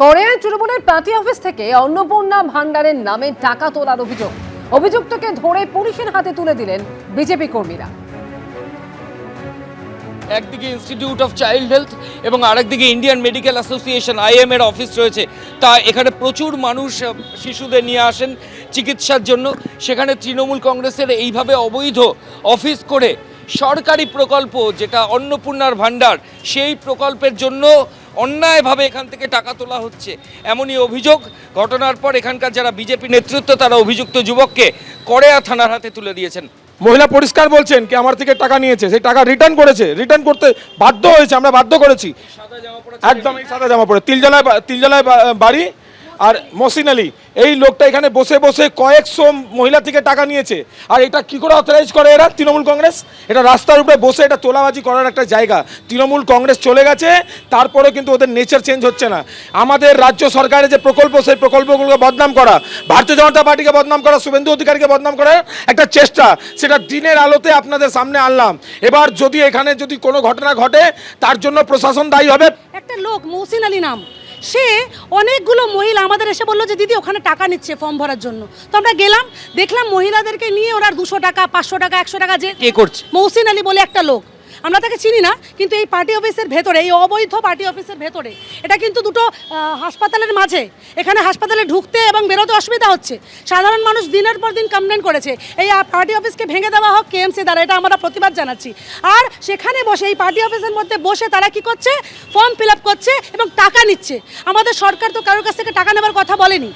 কোরিয়ায় তৃণমূলের party office থেকে অন্নপূর্ণা ভান্ডারের নামে টাকা তোলার অভিযুক্তকে ধরে পুলিশের হাতে তুলে দিলেন বিজেপি কর্মীরা। একদিকে ইনস্টিটিউট অফ চাইল্ড হেলথ এবং আরেকদিকে ইন্ডিয়ান মেডিকেল অ্যাসোসিয়েশন IM এর অফিস রয়েছে। তা এখানে প্রচুর মানুষ শিশুদের নিয়ে আসেন চিকিৎসার জন্য। সেখানে তৃণমূল কংগ্রেসের এইভাবে অবৈধ অফিস করে সরকারি প্রকল্প যেটা অন্নপূর্ণার ভান্ডার, সেই প্রকল্পের জন্য অন্যায়ভাবে এখান থেকে টাকা তোলা হচ্ছে, এমনই অভিযোগ। ঘটনার পর এখানকার যারা বিজেপি নেতৃত্ব তারা অভিযুক্ত যুবককে কড়েয়া থানার হাতে তুলে দিয়েছেন। মহিলা পরিষ্কার বলছেন কি আমার থেকে টাকা নিয়েছে, সেই টাকা রিটার্ন করেছে, রিটার্ন করতে বাধ্য হয়েছে, আমরা বাধ্য করেছি। একদম এই সাদা জামা পরে তিলজলায় বাড়ি। আর মহসিন আলী এই লোকটা এখানে বসে বসে কয়েকশো মহিলা থেকে টাকা নিয়েছে। আর এটা কি করে অথরাইজ করে এরা তৃণমূল কংগ্রেস? এটা রাস্তার উপরে বসে এটা তোলাবাজি করার একটা জায়গা। তৃণমূল কংগ্রেস চলে গেছে, তারপরে কিন্তু ওদের নেচার চেঞ্জ হচ্ছে না। আমাদের রাজ্য সরকারের যে প্রকল্প, সেই প্রকল্পগুলোকে বদনাম করা, ভারতীয় জনতা পার্টিকে বদনাম করা, শুভেন্দু অধিকারীকে বদনাম করার একটা চেষ্টা, সেটা দিনের আলোতে আপনাদের সামনে আনলাম। এবার যদি এখানে যদি কোনো ঘটনা ঘটে তার জন্য প্রশাসন দায়ী হবে। একটা লোক মহসিন আলী নাম, সে অনেকগুলো মহিলা আমাদের এসে বললো যে দিদি ওখানে টাকা নিচ্ছে ফর্ম ভরার জন্য। তো আমরা গেলাম, দেখলাম মহিলাদেরকে নিয়ে ওরা 200 টাকা 500 টাকা 100 টাকা যে কে করছে? মহসিন আলী বলে একটা লোক, আমরা তাকে চিনি না, কিন্তু এই পার্টি অফিসের ভেতরে, এই অবৈধ পার্টি অফিসের ভেতরে, এটা কিন্তু দুটো হাসপাতালের মাঝে, এখানে হাসপাতালে ঢুকতে এবং বেরোতে অসুবিধা হচ্ছে। সাধারণ মানুষ দিনের পর দিন কমপ্লেন করেছে এই পার্টি অফিসকে ভেঙে দেওয়া হোক KMC দ্বারা, এটা আমরা প্রতিবাদ জানাচ্ছি। আর সেখানে বসে এই পার্টি অফিসের মধ্যে বসে তারা কি করছে, ফর্ম ফিল আপ করছে এবং টাকা নিচ্ছে। আমাদের সরকার তো কারোর কাছ থেকে টাকা নেবার কথা বলেনি।